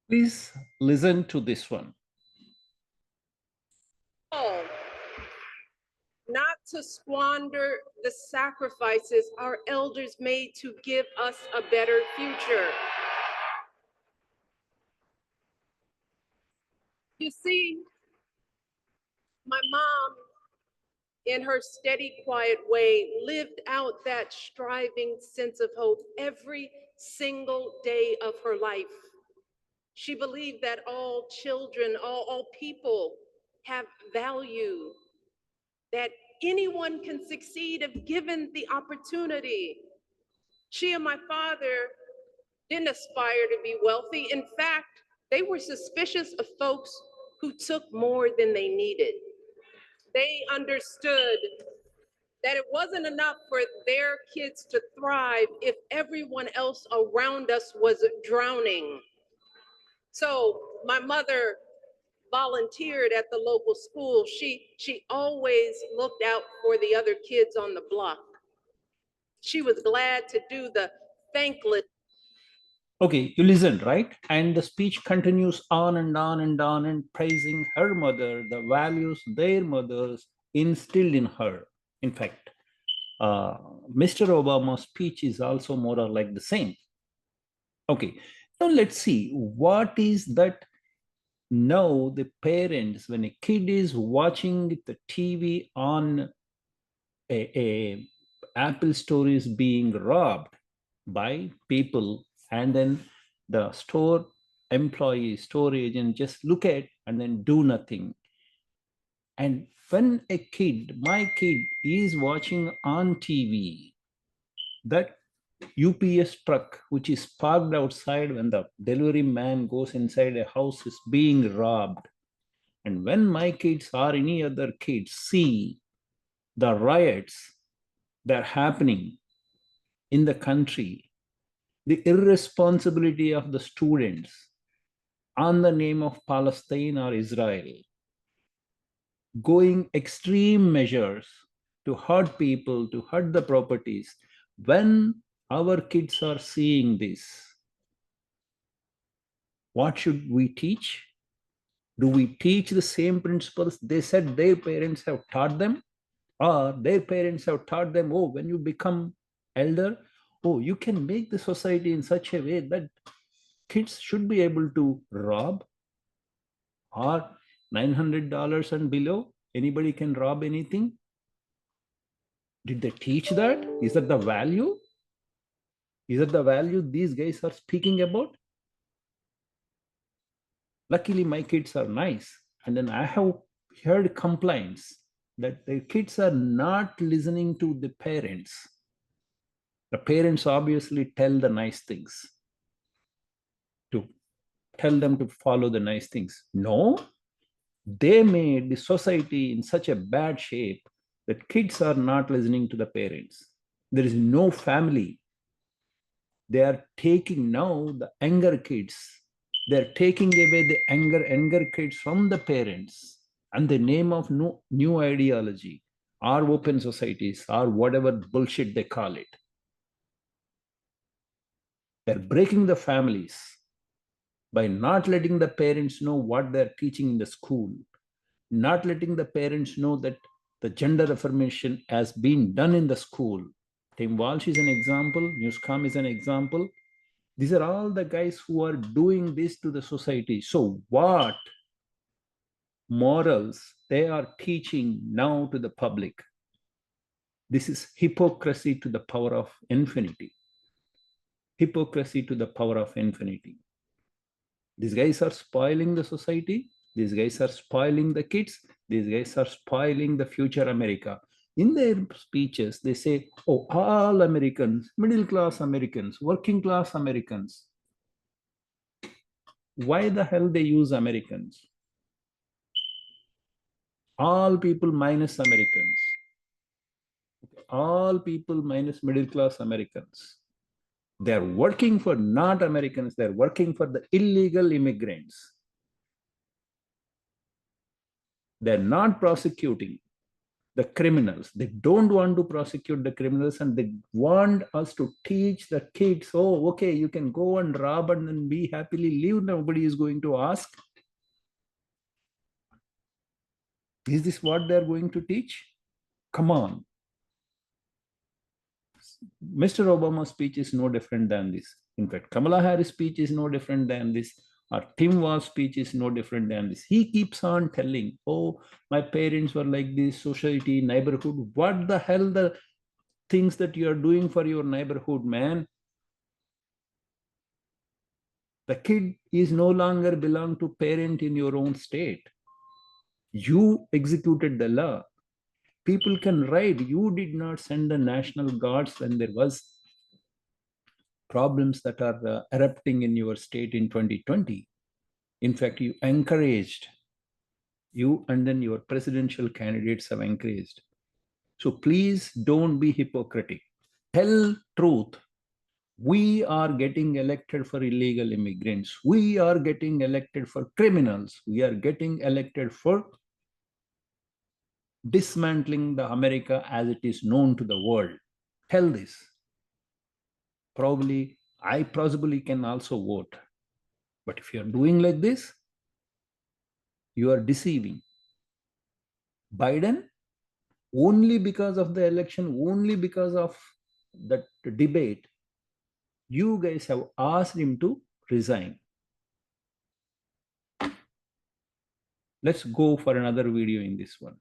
Please listen to this one. Not to squander the sacrifices our elders made to give us a better future. You see, my mom, in her steady, quiet way, lived out that striving sense of hope every single day of her life. She believed that all children, all people have value, that anyone can succeed if given the opportunity. She and my father didn't aspire to be wealthy. In fact, they were suspicious of folks who took more than they needed. They understood that it wasn't enough for their kids to thrive if everyone else around us was drowning. So my mother volunteered at the local school. She always looked out for the other kids on the block. She was glad to do the thankless. Okay, you listened, right? And the speech continues on and on and on and praising her mother, the values their mothers instilled in her. In fact, Mr. Obama's speech is also more or like the same. Okay, now let's see what is that. Now the parents, when a kid is watching the TV on a Apple store is being robbed by people, and then the store employee, store agent just look at and then do nothing. And when a kid, my kid, is watching on TV that UPS truck, which is parked outside when the delivery man goes inside a house, is being robbed. And when my kids or any other kids see the riots that are happening in the country, the irresponsibility of the students on the name of Palestine or Israel, going extreme measures to hurt people, to hurt the properties, when our kids are seeing this, what should we teach? Do we teach the same principles they said their parents have taught them? Or their parents have taught them, oh, when you become elder, oh, you can make the society in such a way that kids should be able to rob, or $900 and below, anybody can rob anything. Did they teach that? Is that the value? Is that the value these guys are speaking about? Luckily, my kids are nice. And then I have heard complaints that the kids are not listening to the parents. The parents obviously tell the nice things, to tell them to follow the nice things. No, they made the society in such a bad shape that kids are not listening to the parents. There is no family. They are taking now the younger kids. They are taking away the younger kids from the parents and the name of new ideology or open societies or whatever bullshit they call it. They're breaking the families by not letting the parents know what they're teaching in the school, not letting the parents know that the gender affirmation has been done in the school. Tim Walsh is an example, Newscom is an example. These are all the guys who are doing this to the society. So, what morals they are teaching now to the public? This is hypocrisy to the power of infinity. Hypocrisy to the power of infinity. These guys are spoiling the society. These guys are spoiling the kids. These guys are spoiling the future America. In their speeches, they say, oh, all Americans, middle class Americans, working class Americans. Why the hell they use Americans? All people minus Americans. All people minus middle class Americans. They're working for not Americans, they're working for the illegal immigrants. They're not prosecuting. the criminals. They don't want to prosecute the criminals, and they want us to teach the kids, oh, okay, you can go and rob and then be happily live. Nobody is going to ask. Is this what they're going to teach? Come on. Mr. Obama's speech is no different than this. In fact, Kamala Harris' speech is no different than this. Or Tim Walz's speech is no different than this. He keeps on telling, oh, my parents were like this, society, neighborhood. What the hell the things that you are doing for your neighborhood, man? The kid is no longer belong to parent in your own state. You executed the law. People can write. You did not send the National Guards when there was problems that are erupting in your state in 2020. In fact, you encouraged, you and then your presidential candidates have encouraged. So please don't be hypocritic. Tell truth. We are getting elected for illegal immigrants. We are getting elected for criminals. We are getting elected for dismantling the America as it is known to the world. Tell this. Probably, I possibly can also vote. But if you're doing like this, you are deceiving. Biden, only because of the election, only because of that debate, you guys have asked him to resign. Let's go for another video in this one.